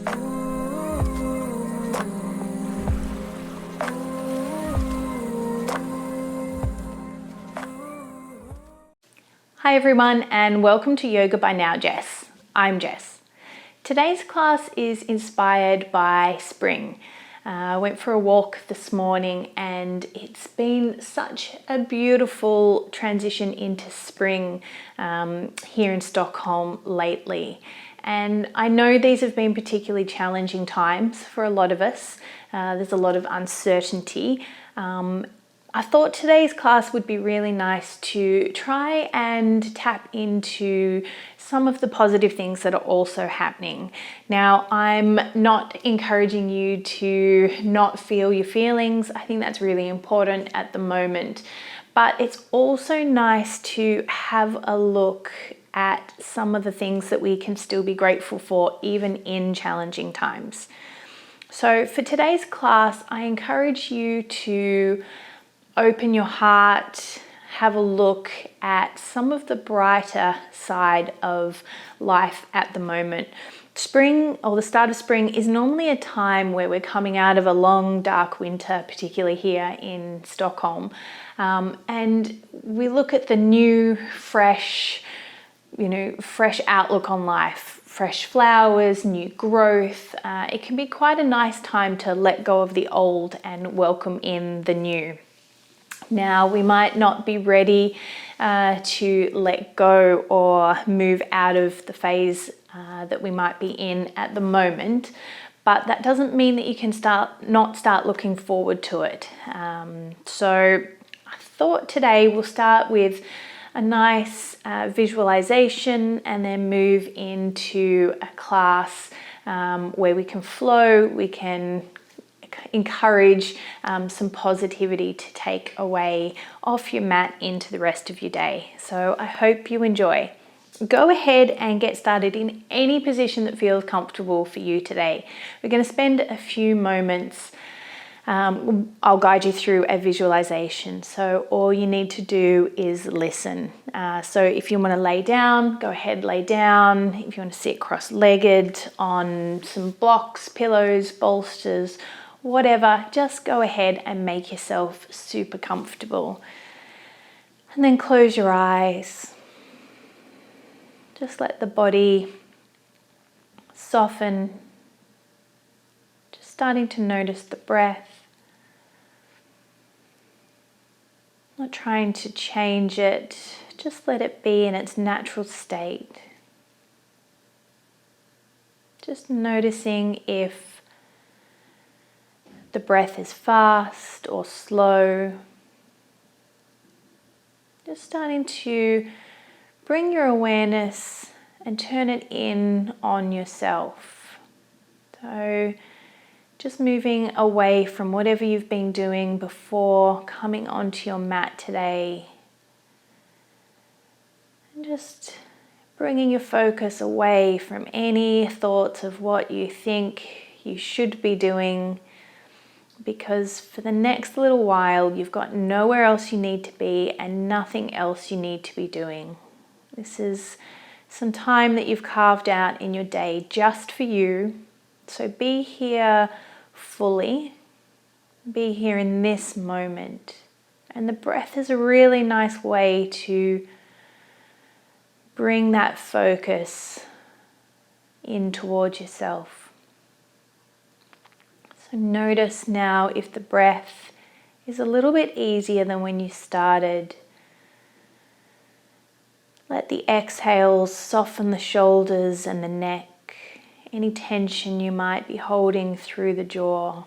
Hi everyone, and welcome to Yoga by Now Jess. I'm Jess. Today's class is inspired by spring. I went for a walk this morning and it's been such a beautiful transition into spring here in Stockholm lately. And I know these have been particularly challenging times for a lot of us. There's a lot of uncertainty. I thought today's class would be really nice to try and tap into some of the positive things that are also happening. Now, I'm not encouraging you to not feel your feelings. I think that's really important at the moment. But it's also nice to have a look at some of the things that we can still be grateful for, even in challenging times. So for today's class, I encourage you to open your heart, have a look at some of the brighter side of life at the moment. Spring, or the start of spring, is normally a time where we're coming out of a long, dark winter, particularly here in Stockholm. And we look at the new, fresh outlook on life, fresh flowers, new growth. It can be quite a nice time to let go of the old and welcome in the new. Now, we might not be ready to let go or move out of the phase that we might be in at the moment, but that doesn't mean that you can not start looking forward to it. So I thought today we'll start with a nice visualization and then move into a class where we can flow, we can encourage some positivity to take away off your mat into the rest of your day. So I hope you enjoy. Go ahead and get started in any position that feels comfortable for you today. We're going to spend a few moments. I'll guide you through a visualization. So all you need to do is listen. So if you want to lay down, go ahead, lay down. If you want to sit cross-legged on some blocks, pillows, bolsters, whatever, just go ahead and make yourself super comfortable. And then close your eyes. Just let the body soften. Just starting to notice the breath. Not trying to change it, just let it be in its natural state. Just noticing if the breath is fast or slow. Just starting to bring your awareness and turn it in on yourself. So just moving away from whatever you've been doing before coming onto your mat today. And just bringing your focus away from any thoughts of what you think you should be doing, because for the next little while you've got nowhere else you need to be and nothing else you need to be doing. This is some time that you've carved out in your day just for you. So be here fully, be here in this moment. And the breath is a really nice way to bring that focus in towards yourself. So notice now if the breath is a little bit easier than when you started. Let the exhales soften the shoulders and the neck, any tension you might be holding through the jaw.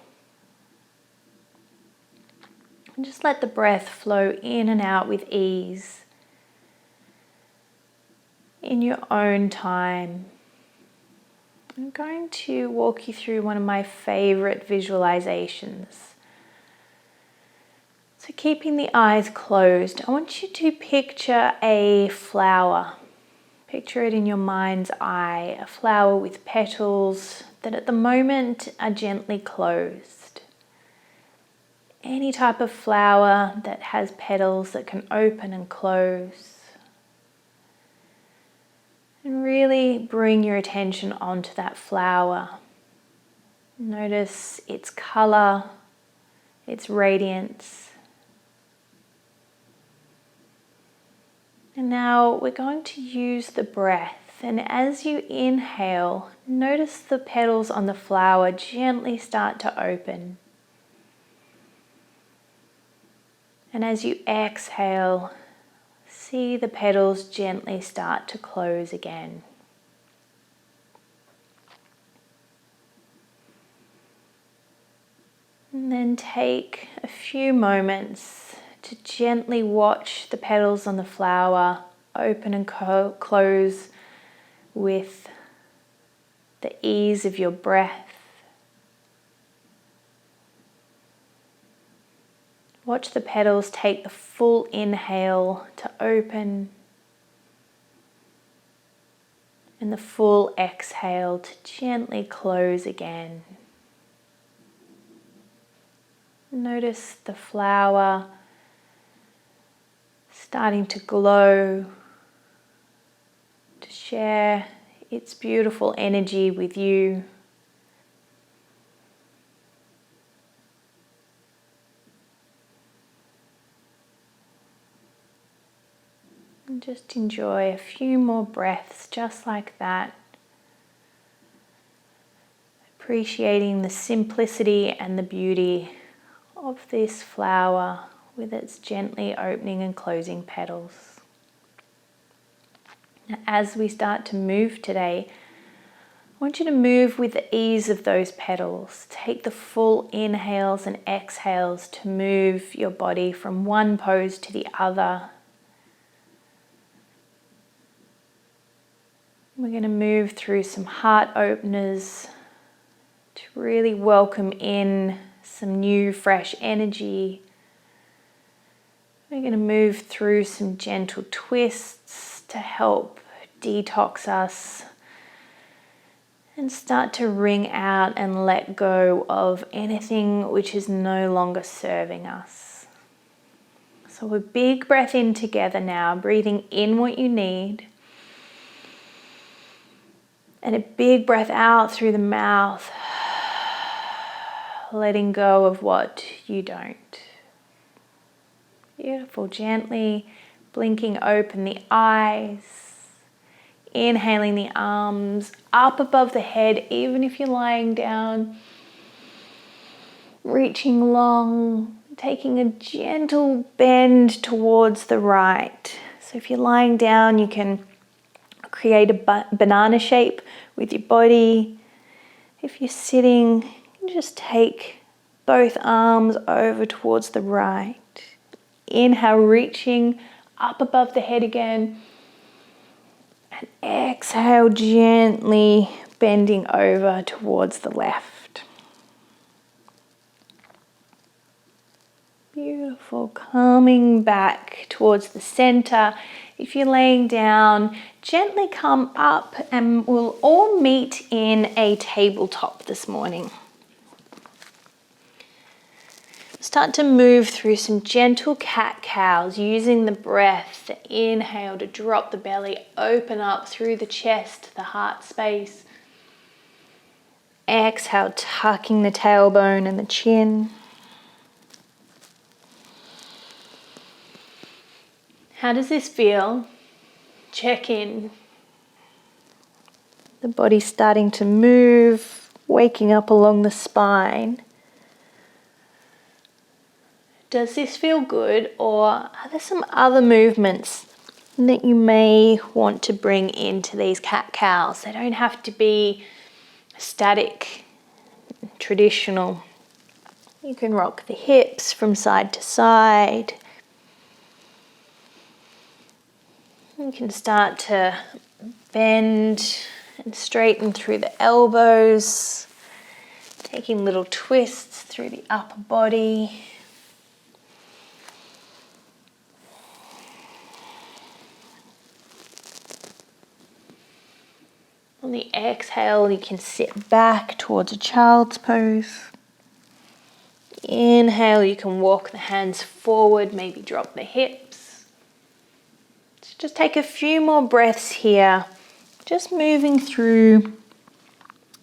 And just let the breath flow in and out with ease in your own time. I'm going to walk you through one of my favorite visualizations. So keeping the eyes closed, I want you to picture a flower. Picture it in your mind's eye, a flower with petals that at the moment are gently closed. Any type of flower that has petals that can open and close. And really bring your attention onto that flower. Notice its color, its radiance. And now we're going to use the breath. And as you inhale, notice the petals on the flower gently start to open. And as you exhale, see the petals gently start to close again. And then take a few moments to gently watch the petals on the flower open and close with the ease of your breath. Watch the petals take the full inhale to open and the full exhale to gently close again. Notice the flower starting to glow, to share its beautiful energy with you. And just enjoy a few more breaths just like that. Appreciating the simplicity and the beauty of this flower with its gently opening and closing petals. Now, as we start to move today, I want you to move with the ease of those petals. Take the full inhales and exhales to move your body from one pose to the other. We're going to move through some heart openers to really welcome in some new, fresh energy. We're going to move through some gentle twists to help detox us and start to wring out and let go of anything which is no longer serving us. So a big breath in together now, breathing in what you need. And a big breath out through the mouth, letting go of what you don't. Beautiful. Gently blinking open the eyes. Inhaling the arms up above the head, even if you're lying down. Reaching long, taking a gentle bend towards the right. So if you're lying down, you can create a banana shape with your body. If you're sitting, just take both arms over towards the right. Inhale, reaching up above the head again. And exhale, gently bending over towards the left. Beautiful. Coming back towards the center. If you're laying down, gently come up and we'll all meet in a tabletop this morning. Start to move through some gentle cat-cows using the breath, the inhale to drop the belly, open up through the chest, the heart space. Exhale, tucking the tailbone and the chin. How does this feel? Check in. The body's starting to move, waking up along the spine. Does this feel good, or are there some other movements that you may want to bring into these cat-cows? They don't have to be static, traditional. You can rock the hips from side to side. You can start to bend and straighten through the elbows, taking little twists through the upper body. On the exhale, you can sit back towards a child's pose. Inhale, you can walk the hands forward, maybe drop the hips. So just take a few more breaths here, just moving through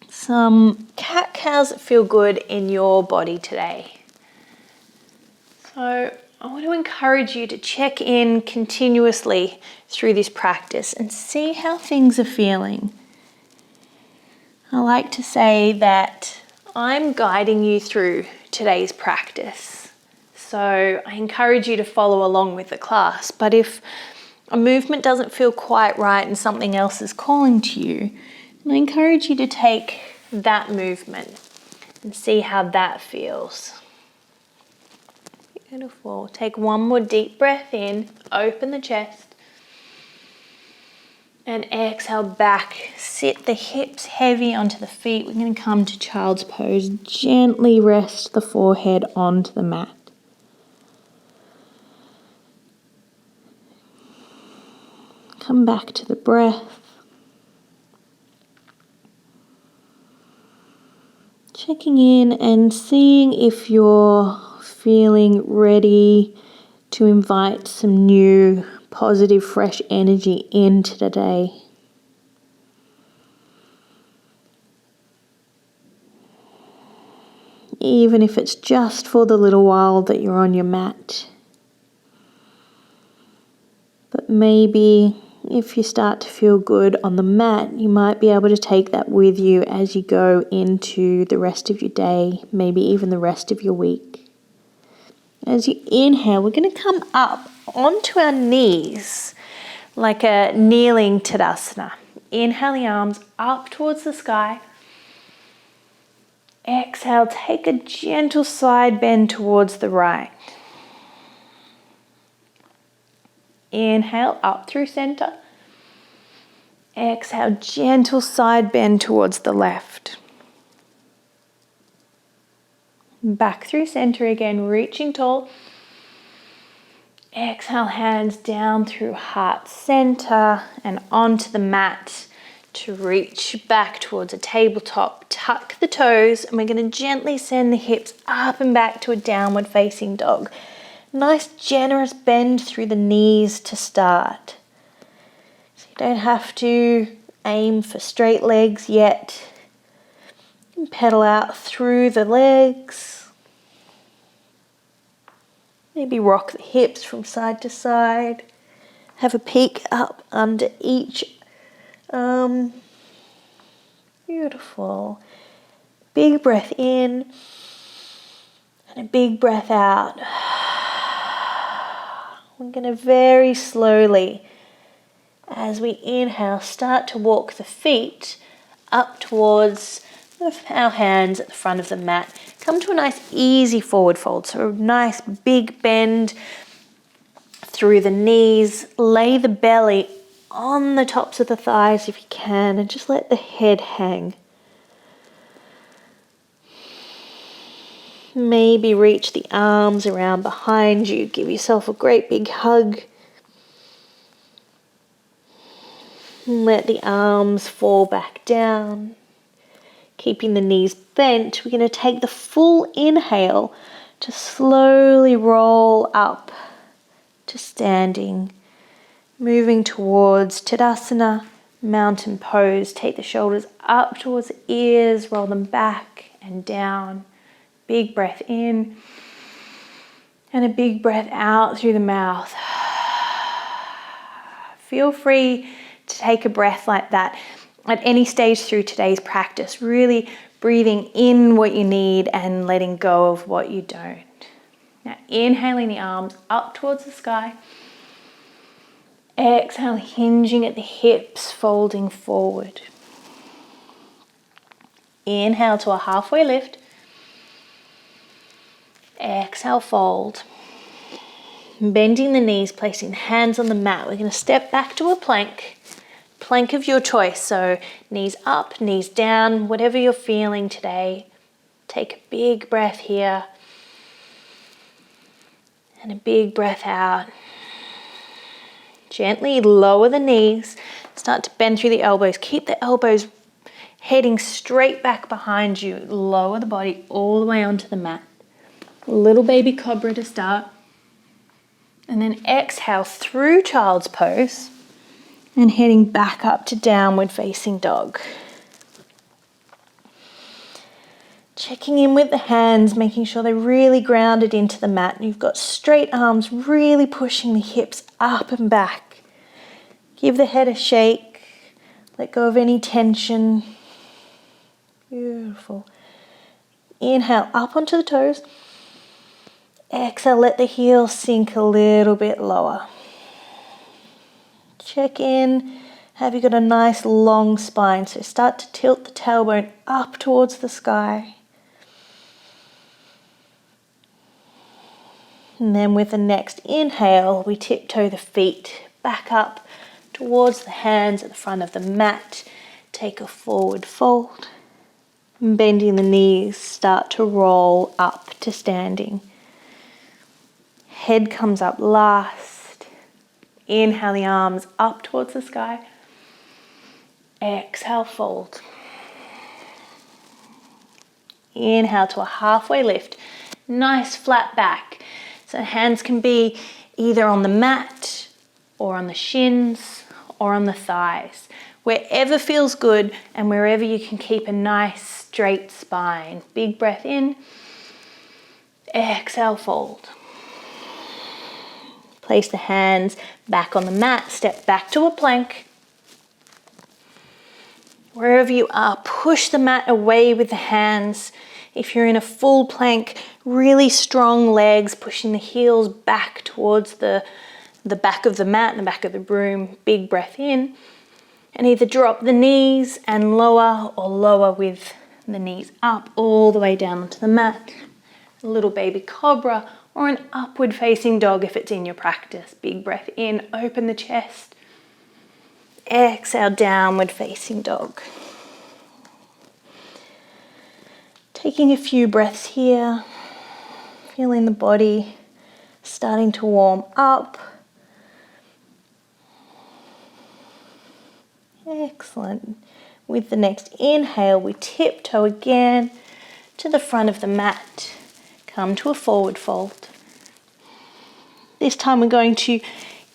some cat-cows that feel good in your body today. So I want to encourage you to check in continuously through this practice and see how things are feeling. I like to say that I'm guiding you through today's practice. So I encourage you to follow along with the class. But if a movement doesn't feel quite right and something else is calling to you, then I encourage you to take that movement and see how that feels. Beautiful. Take one more deep breath in, open the chest, and exhale back. Sit the hips heavy onto the feet. We're going to come to child's pose. Gently rest the forehead onto the mat. Come back to the breath. Checking in and seeing if you're feeling ready to invite some new positive, fresh energy into the day. Even if it's just for the little while that you're on your mat. But maybe if you start to feel good on the mat, you might be able to take that with you as you go into the rest of your day, maybe even the rest of your week. As you inhale, we're going to come up onto our knees like a kneeling Tadasana. Inhale the arms up towards the sky. Exhale, take a gentle side bend towards the right. Inhale, up through center. Exhale, gentle side bend towards the left. Back through center again, reaching tall. Exhale, hands down through heart center and onto the mat to reach back towards a tabletop. Tuck the toes, and we're going to gently send the hips up and back to a downward facing dog. Nice generous bend through the knees to start. So you don't have to aim for straight legs yet. You can pedal out through the legs. Maybe rock the hips from side to side. Have a peek up under each arm. Beautiful. Big breath in and a big breath out. We're going to very slowly, as we inhale, start to walk the feet up towards our hands at the front of the mat. Come to a nice easy forward fold. So a nice big bend through the knees. Lay the belly on the tops of the thighs if you can, and just let the head hang. Maybe reach the arms around behind you. Give yourself a great big hug. Let the arms fall back down. Keeping the knees bent, we're going to take the full inhale to slowly roll up to standing. Moving towards Tadasana, mountain pose. Take the shoulders up towards the ears, roll them back and down. Big breath in and a big breath out through the mouth. Feel free to take a breath like that at any stage through today's practice, really breathing in what you need and letting go of what you don't. Now inhaling the arms up towards the sky. Exhale, hinging at the hips, folding forward. Inhale to a halfway lift. Exhale, fold. Bending the knees, placing hands on the mat. We're going to step back to a plank. Plank of your choice. So knees up, knees down, whatever you're feeling today. Take a big breath here. And a big breath out. Gently lower the knees. Start to bend through the elbows. Keep the elbows heading straight back behind you. Lower the body all the way onto the mat. Little baby cobra to start. And then exhale through child's pose and heading back up to downward facing dog. Checking in with the hands, making sure they're really grounded into the mat. And you've got straight arms, really pushing the hips up and back. Give the head a shake. Let go of any tension. Beautiful. Inhale up onto the toes. Exhale, let the heels sink a little bit lower. Check in. Have you got a nice long spine? So start to tilt the tailbone up towards the sky. And then with the next inhale, we tiptoe the feet back up towards the hands at the front of the mat. Take a forward fold. Bending the knees, start to roll up to standing. Head comes up last. Inhale the arms up towards the sky. Exhale, fold. Inhale to a halfway lift. Nice flat back. So hands can be either on the mat or on the shins or on the thighs. Wherever feels good and wherever you can keep a nice straight spine. Big breath in. Exhale, fold. Place the hands back on the mat. Step back to a plank. Wherever you are, push the mat away with the hands. If you're in a full plank, really strong legs, pushing the heels back towards the back of the mat and the back of the room. Big breath in. And either drop the knees and lower or lower with the knees up all the way down onto the mat. A little baby cobra or an upward facing dog if it's in your practice. Big breath in, open the chest. Exhale, downward facing dog. Taking a few breaths here, feeling the body starting to warm up. Excellent. With the next inhale, we tiptoe again to the front of the mat. Come to a forward fold. This time we're going to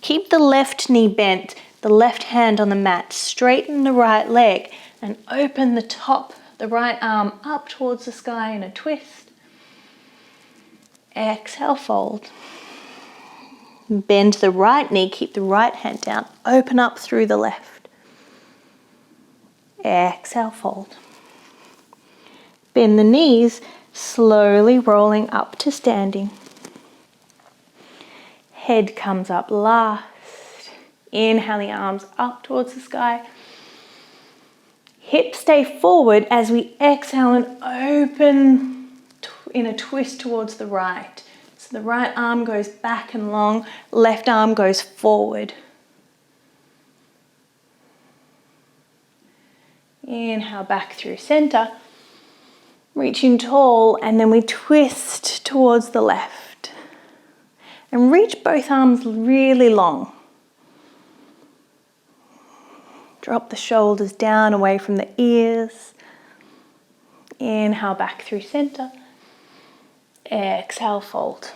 keep the left knee bent, the left hand on the mat, straighten the right leg and open the top, the right arm up towards the sky in a twist. Exhale, fold. Bend the right knee, keep the right hand down, open up through the left. Exhale, fold. Bend the knees, slowly rolling up to standing. Head comes up last. Inhale the arms up towards the sky. Hips stay forward as we exhale and open in a twist towards the right. So the right arm goes back and long, left arm goes forward. Inhale back through center, reaching tall, and then we twist towards the left. And reach both arms really long. Drop the shoulders down away from the ears. Inhale back through center. Exhale, fold.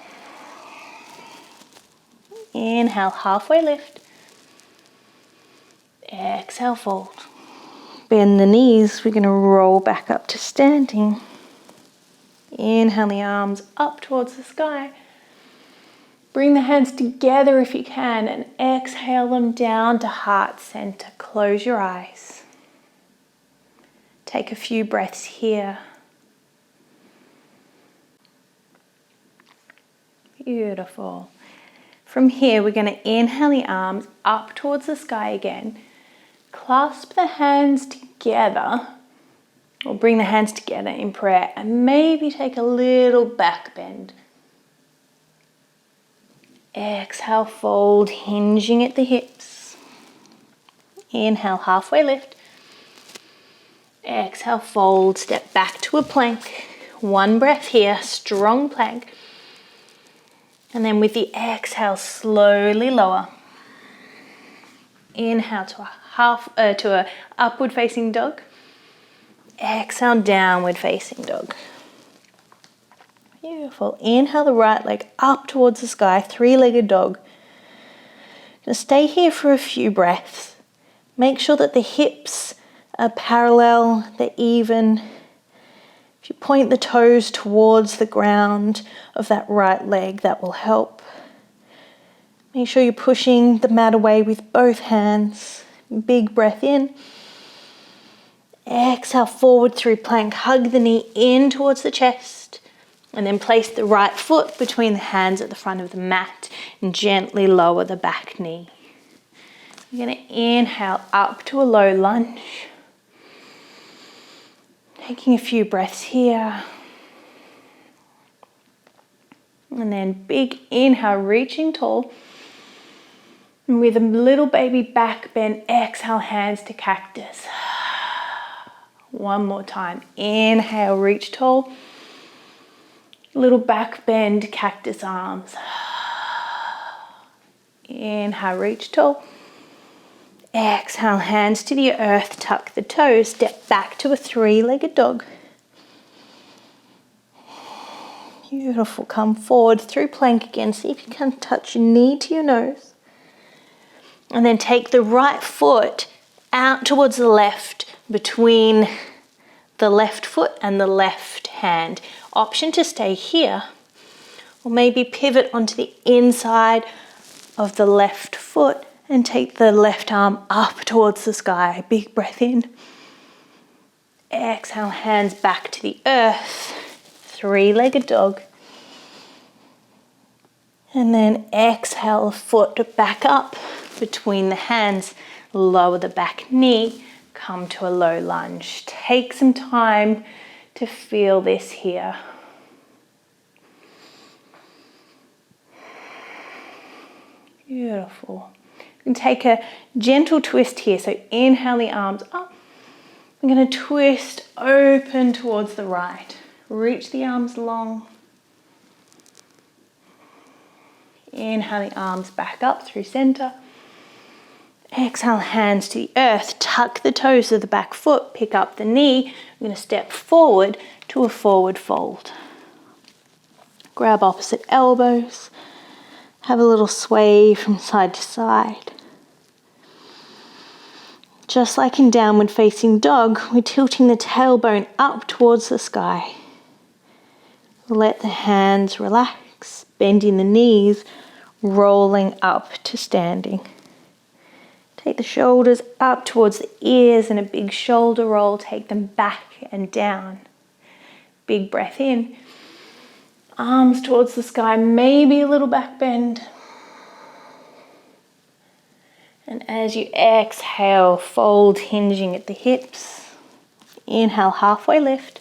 Inhale, halfway lift. Exhale, fold. Bend the knees, we're going to roll back up to standing. Inhale the arms up towards the sky. Bring the hands together if you can and exhale them down to heart center. Close your eyes. Take a few breaths here. Beautiful. From here, we're going to inhale the arms up towards the sky again. Clasp the hands together, or bring the hands together in prayer, and maybe take a little back bend. Exhale, fold, hinging at the hips. Inhale, halfway lift. Exhale, fold, step back to a plank. One breath here, strong plank. And then with the exhale, slowly lower. Inhale to a upward facing dog. Exhale, downward facing dog. Beautiful. Inhale the right leg up towards the sky, three-legged dog. Gonna stay here for a few breaths. Make sure that the hips are parallel, they're even. If you point the toes towards the ground of that right leg, that will help. Make sure you're pushing the mat away with both hands. Big breath in. Exhale, forward through plank. Hug the knee in towards the chest. And then place the right foot between the hands at the front of the mat and gently lower the back knee. You're going to inhale up to a low lunge. Taking a few breaths here. And then big inhale, reaching tall. And with a little baby back bend, exhale, hands to cactus. One more time. Inhale, reach tall. Little back bend, cactus arms. Inhale, reach tall. Exhale, hands to the earth, tuck the toes, step back to a three-legged dog. Beautiful. Come forward through plank again. See if you can touch your knee to your nose. And then take the right foot out towards the left between the left foot and the left hand. Option to stay here, or maybe pivot onto the inside of the left foot and take the left arm up towards the sky. Big breath in. Exhale, hands back to the earth. Three-legged dog. And then exhale, foot back up between the hands. Lower the back knee. Come to a low lunge. Take some time to feel this here. Beautiful. You can take a gentle twist here. So inhale the arms up. I'm going to twist open towards the right. Reach the arms long. Inhale the arms back up through center. Exhale, hands to the earth. Tuck the toes of the back foot. Pick up the knee. I'm going to step forward to a forward fold. Grab opposite elbows. Have a little sway from side to side. Just like in downward facing dog, we're tilting the tailbone up towards the sky. Let the hands relax, bending the knees, rolling up to standing. Take the shoulders up towards the ears and a big shoulder roll. Take them back and down. Big breath in. Arms towards the sky, maybe a little back bend. And as you exhale, fold, hinging at the hips. Inhale, halfway lift.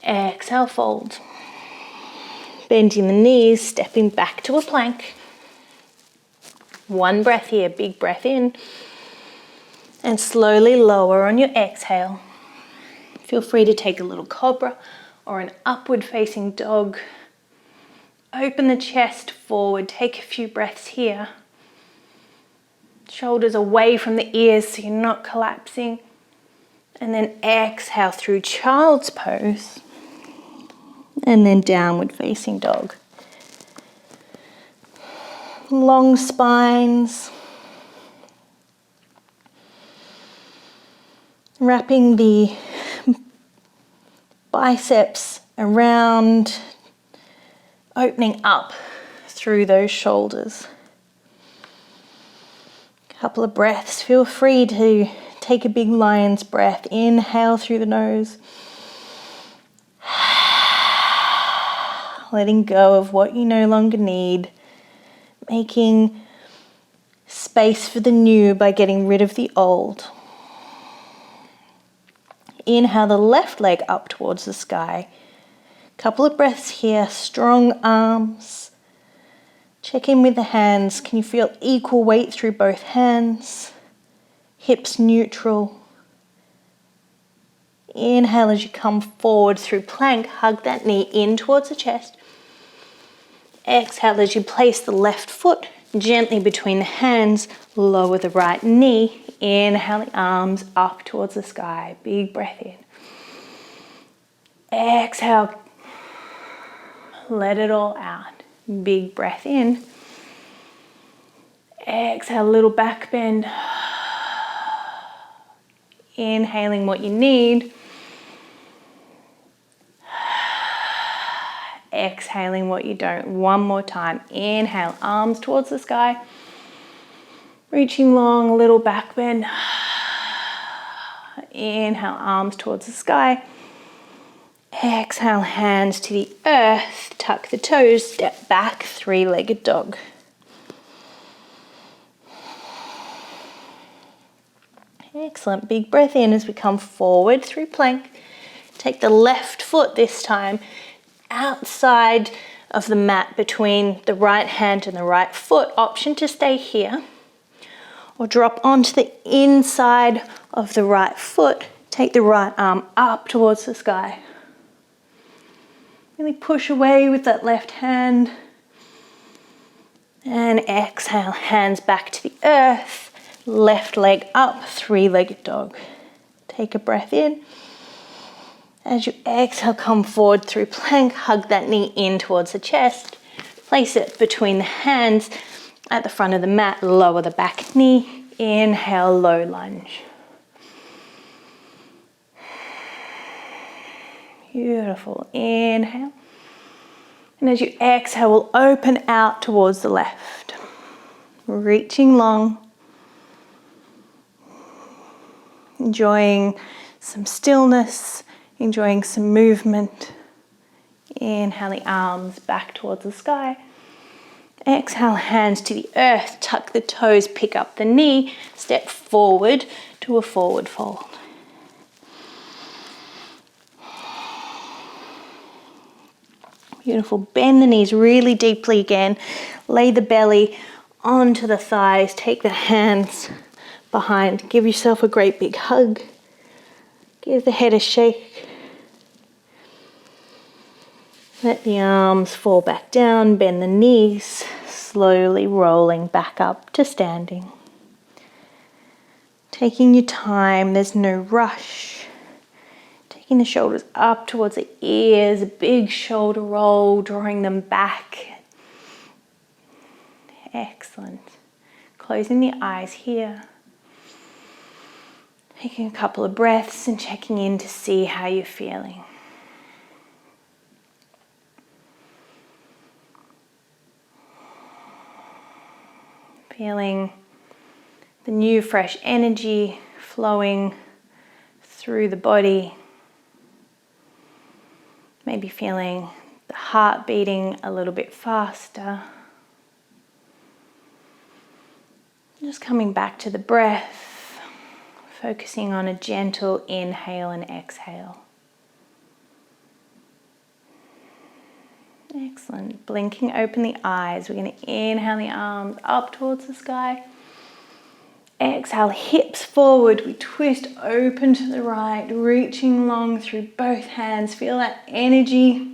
Exhale, fold. Bending the knees, stepping back to a plank. One breath here, big breath in. And slowly lower on your exhale. Feel free to take a little cobra or an upward facing dog. Open the chest forward, take a few breaths here. Shoulders away from the ears so you're not collapsing. And then exhale through child's pose. And then downward facing dog. Long spines. Wrapping the biceps around, opening up through those shoulders. Couple of breaths. Feel free to take a big lion's breath. Inhale through the nose. Letting go of what you no longer need. Making space for the new by getting rid of the old. Inhale the left leg up towards the sky. Couple of breaths here. Strong arms. Check in with the hands. Can you feel equal weight through both hands? Hips neutral. Inhale as you come forward through plank. Hug that knee in towards the chest. Exhale as you place the left foot gently between the hands. Lower the right knee. Inhale the arms up towards the sky. Big breath in. Exhale. Let it all out. Big breath in. Exhale, little back bend. Inhaling what you need. exhaling what you don't. One more time. Inhale, arms towards the sky. Reaching long, a little back bend. Inhale, arms towards the sky. Exhale, hands to the earth. Tuck the toes, step back, three-legged dog. Excellent. Big breath in as we come forward through plank. Take the left foot this time outside of the mat between the right hand and the right foot. Option to stay here or drop onto the inside of the right foot. Take the right arm up towards the sky. Really push away with that left hand. And exhale, hands back to the earth. Left leg up, three-legged dog. Take a breath in. As you exhale, come forward through plank. Hug that knee in towards the chest. Place it between the hands at the front of the mat. Lower the back knee. Inhale, low lunge. Beautiful. Inhale. And as you exhale, we'll open out towards the left. Reaching long. Enjoying some stillness, enjoying some movement. Inhale the arms back towards the sky. Exhale, hands to the earth. Tuck the toes, pick up the knee. Step forward to a forward fold. Beautiful. Bend the knees really deeply again. Lay the belly onto the thighs. Take the hands behind. Give yourself a great big hug. Give the head a shake. Let the arms fall back down. Bend the knees. Slowly rolling back up to standing. Taking your time. There's no rush. Taking the shoulders up towards the ears. A big shoulder roll. Drawing them back. Excellent. Closing the eyes here. Taking a couple of breaths and checking in to see how you're feeling. Feeling the new fresh energy flowing through the body. Maybe feeling the heart beating a little bit faster. Just coming back to the breath. Focusing on a gentle inhale and exhale. Excellent. Blinking open the eyes. We're going to inhale the arms up towards the sky. Exhale, hips forward. We twist open to the right, reaching long through both hands. Feel that energy.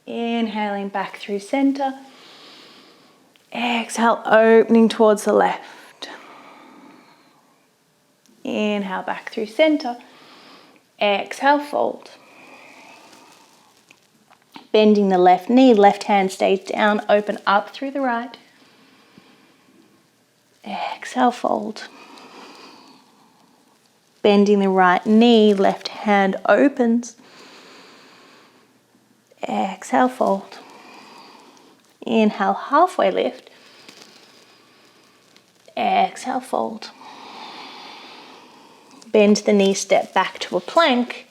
Inhaling back through center. Exhale, opening towards the left. Inhale back through center. Exhale, fold. Bending the left knee, left hand stays down, open up through the right. Exhale, fold. Bending the right knee, left hand opens. Exhale, fold. Inhale, halfway lift. Exhale, fold. Bend the knee, step back to a plank.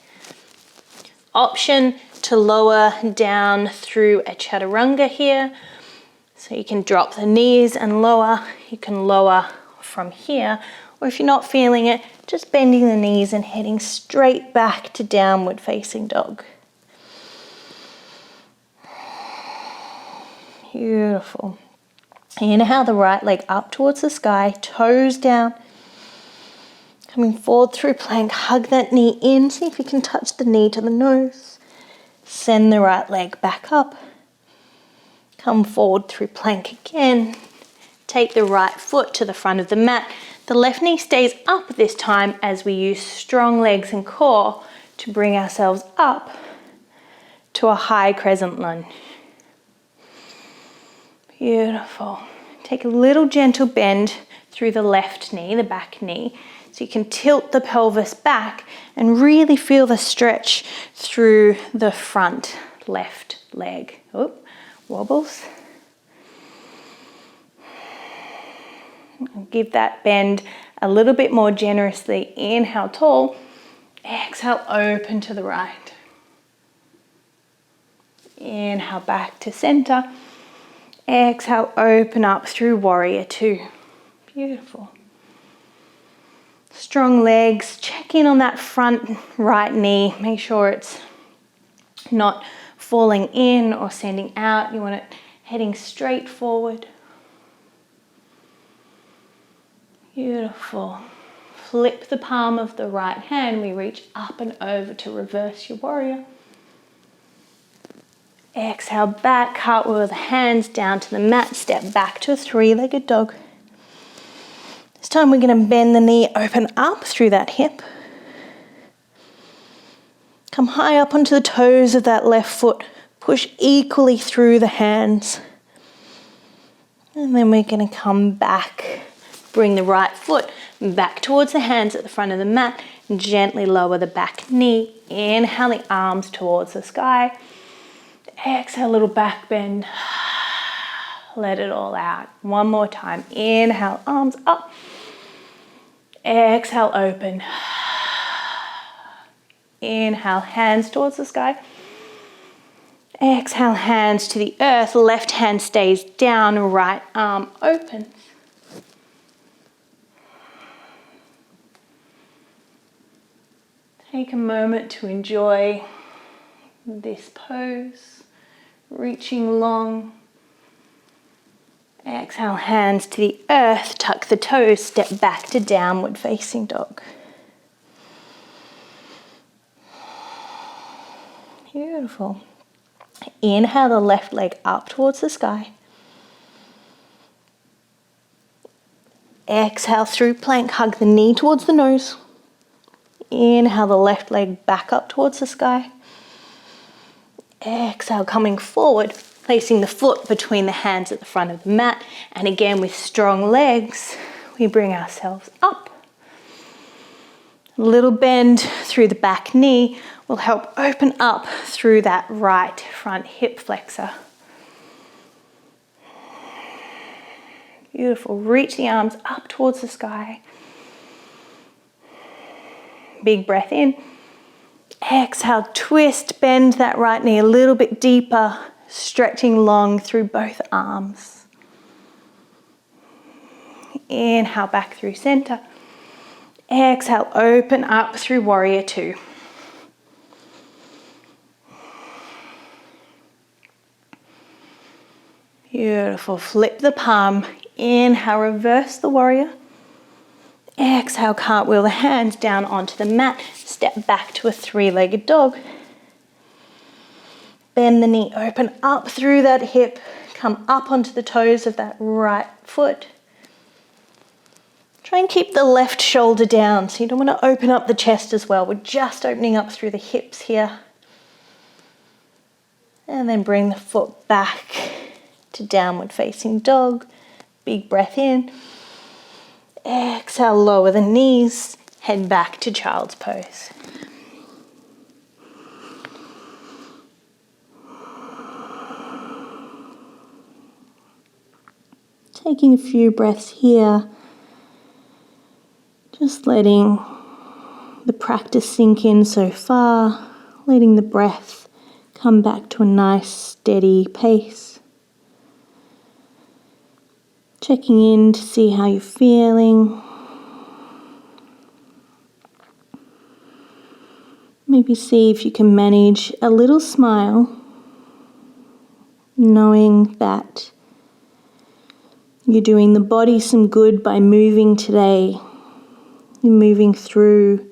Option to lower down through a chaturanga here. So you can drop the knees and lower. You can lower from here. Or if you're not feeling it, just bending the knees and heading straight back to downward facing dog. Beautiful. Inhale the right leg up towards the sky, toes down. Coming forward through plank, hug that knee in. See if you can touch the knee to the nose. Send the right leg back up. Come forward through plank again. Take the right foot to the front of the mat. The left knee stays up this time as we use strong legs and core to bring ourselves up to a high crescent lunge. Beautiful. Take a little gentle bend through the left knee, the back knee. So you can tilt the pelvis back and really feel the stretch through the front left left leg. Oop, wobbles. Give that bend a little bit more generously. Inhale, tall. Exhale, open to the right. Inhale, back to center. Exhale, open up through warrior two. Beautiful. Strong legs. Check in on that front right knee. Make sure it's not falling in or sending out. You want it heading straight forward. Beautiful. Flip the palm of the right hand. We reach up and over to reverse your warrior. Exhale, back, cartwheel the hands down to the mat. Step back to a three-legged dog. This time we're going to bend the knee, open up through that hip. Come high up onto the toes of that left foot. Push equally through the hands. And then we're going to come back. Bring the right foot back towards the hands at the front of the mat. And gently lower the back knee. Inhale the arms towards the sky. Exhale, little back bend. Let it all out. One more time. Inhale, arms up. Exhale, open. Inhale, hands towards the sky. Exhale, hands to the earth. Left hand stays down, right arm opens. Take a moment to enjoy this pose, reaching long. Exhale, hands to the earth, tuck the toes, step back to downward facing dog. Beautiful. Inhale the left leg up towards the sky. Exhale through plank, hug the knee towards the nose. Inhale the left leg back up towards the sky. Exhale, coming forward, placing the foot between the hands at the front of the mat. And again, with strong legs, we bring ourselves up. A little bend through the back knee will help open up through that right front hip flexor. Beautiful. Reach the arms up towards the sky. Big breath in. Exhale, twist, bend that right knee a little bit deeper, stretching long through both arms. Inhale back through center. Exhale, open up through warrior two. Beautiful. Flip the palm. Inhale, reverse the warrior. Exhale, cartwheel the hands down onto the mat. Step back to a three-legged dog. Bend the knee, open up through that hip. Come up onto the toes of that right foot. Try and keep the left shoulder down, so you don't want to open up the chest as well. We're just opening up through the hips here. And then bring the foot back to downward facing dog. Big breath in. Exhale, lower the knees, head back to child's pose. Taking a few breaths here, just letting the practice sink in so far, letting the breath come back to a nice steady pace. Checking in to see how you're feeling. Maybe see if you can manage a little smile, knowing that you're doing the body some good by moving today. You're moving through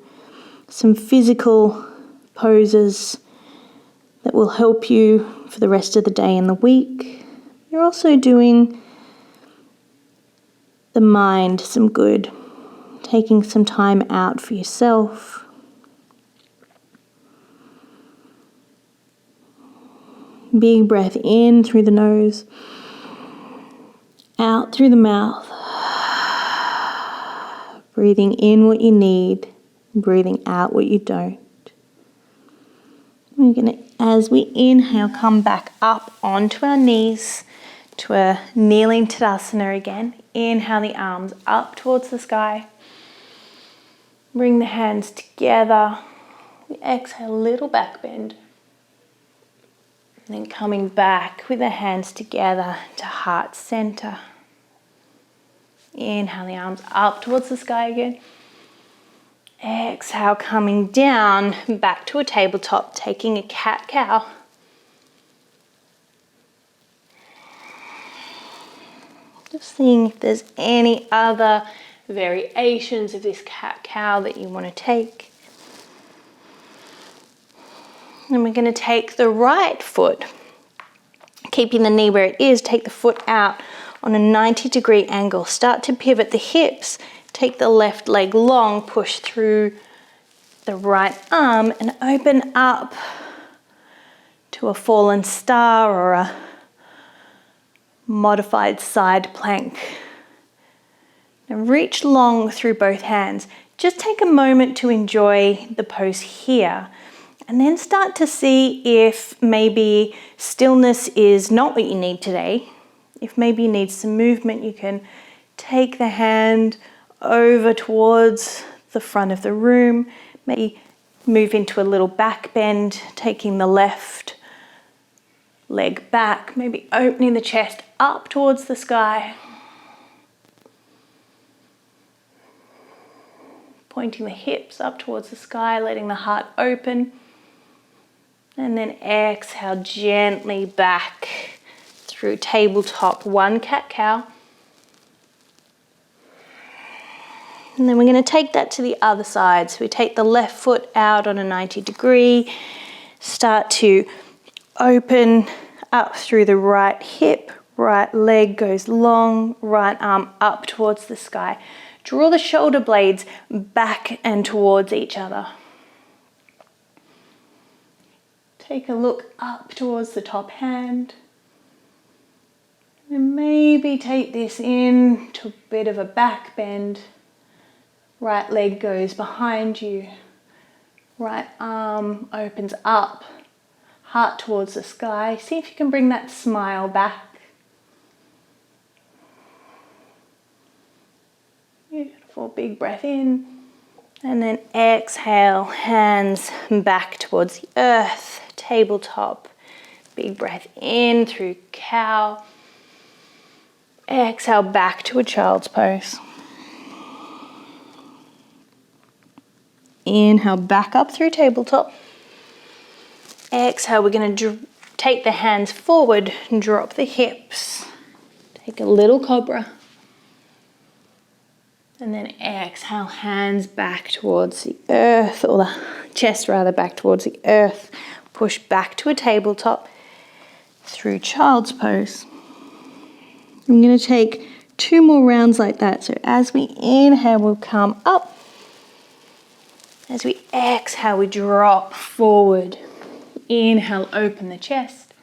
some physical poses that will help you for the rest of the day and the week. You're also doing the mind some good, taking some time out for yourself. Big breath in through the nose, out through the mouth. Breathing in what you need, breathing out what you don't. As we inhale, come back up onto our knees to a kneeling Tadasana again. Inhale the arms up towards the sky. Bring the hands together. Exhale, little back bend. And then coming back with the hands together to heart center. Inhale the arms up towards the sky again. Exhale, coming down, back to a tabletop, taking a cat-cow. Just seeing if there's any other variations of this cat-cow that you want to take. And we're going to take the right foot, keeping the knee where it is, take the foot out on a 90-degree angle. Start to pivot the hips. Take the left leg long, push through the right arm and open up to a fallen star or a modified side plank. Now reach long through both hands. Just take a moment to enjoy the pose here and then start to see if maybe stillness is not what you need today. If maybe you need some movement, you can take the hand over towards the front of the room, maybe move into a little back bend, taking the left leg back, maybe opening the chest up towards the sky, pointing the hips up towards the sky, letting the heart open, and then exhale gently back through tabletop, one cat-cow. And then we're going to take that to the other side. So we take the left foot out on a 90-degree, start to open up through the right hip, right leg goes long, right arm up towards the sky. Draw the shoulder blades back and towards each other. Take a look up towards the top hand. And maybe take this in to a bit of a back bend. Right leg goes behind you. Right arm opens up. Heart towards the sky. See if you can bring that smile back. Beautiful. Big breath in. And then exhale, hands back towards the earth. Tabletop. Big breath in through cow. Exhale back to a child's pose. Inhale back up through tabletop. Exhale, we're going to take the hands forward and drop the hips. Take a little cobra. And then exhale, hands back towards the earth, or the chest rather, back towards the earth. Push back to a tabletop through child's pose. I'm going to take 2 more rounds like that. So as we inhale, we'll come up. As we exhale, we drop forward. Inhale, open the chest.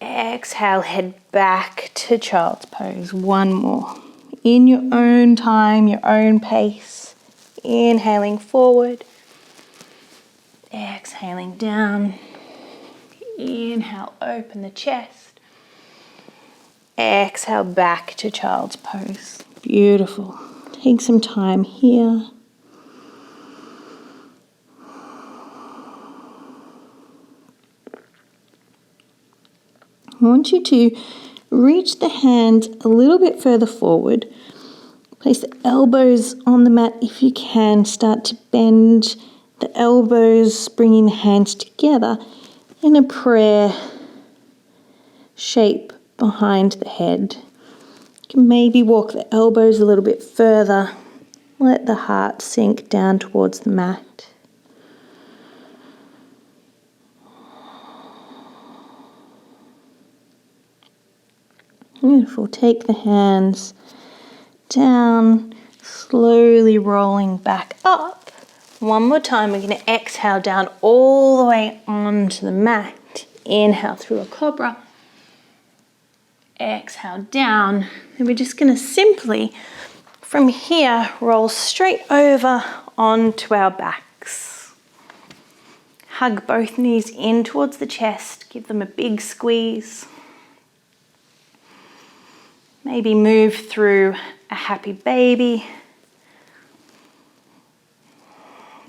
Exhale, head back to child's pose. 1 more. In your own time, your own pace. Inhaling forward. Exhaling down. Inhale, open the chest. Exhale, back to child's pose. Beautiful. Take some time here. I want you to reach the hands a little bit further forward. Place the elbows on the mat if you can. Start to bend the elbows, bringing the hands together in a prayer shape behind the head. You can maybe walk the elbows a little bit further. Let the heart sink down towards the mat. Beautiful. Take the hands down, slowly rolling back up. 1 more time, we're going to exhale down all the way onto the mat. Inhale through a cobra. Exhale down. And we're just going to simply, from here, roll straight over onto our backs. Hug both knees in towards the chest, give them a big squeeze. Maybe move through a happy baby,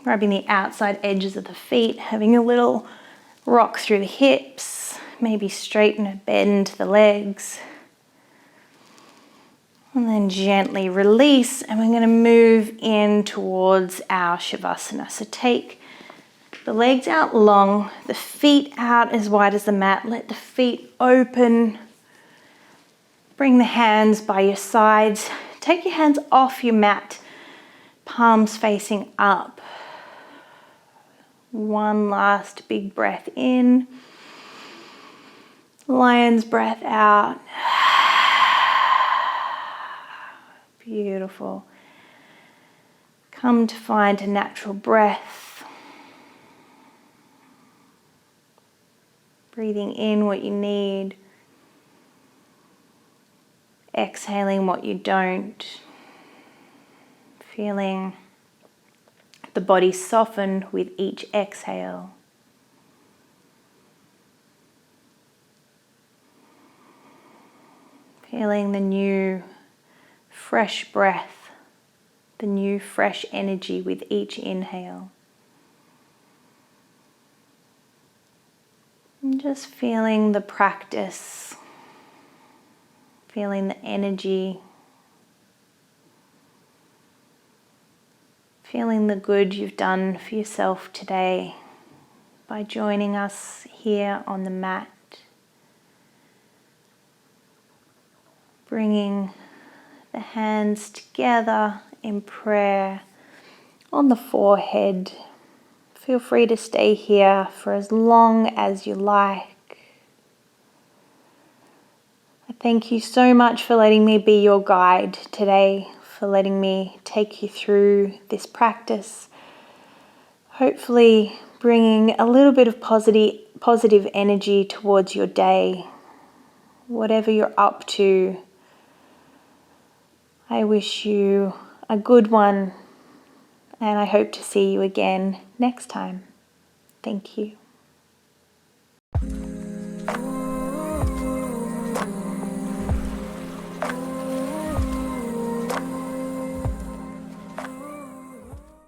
rubbing the outside edges of the feet, having a little rock through the hips, maybe straighten and bend the legs. And then gently release, and we're going to move in towards our Shavasana. So take the legs out long, the feet out as wide as the mat. Let the feet open. Bring the hands by your sides. Take your hands off your mat, palms facing up. One last big breath in. Lion's breath out. Beautiful. Come to find a natural breath. Breathing in what you need. Exhaling what you don't. Feeling the body soften with each exhale. Feeling the new fresh breath, the new fresh energy with each inhale. And just feeling the practice, feeling the energy, feeling the good you've done for yourself today by joining us here on the mat. Bringing the hands together in prayer on the forehead. Feel free to stay here for as long as you like. I thank you so much for letting me be your guide today, for letting me take you through this practice. Hopefully bringing a little bit of positive energy towards your day. Whatever you're up to, I wish you a good one, and I hope to see you again next time. Thank you.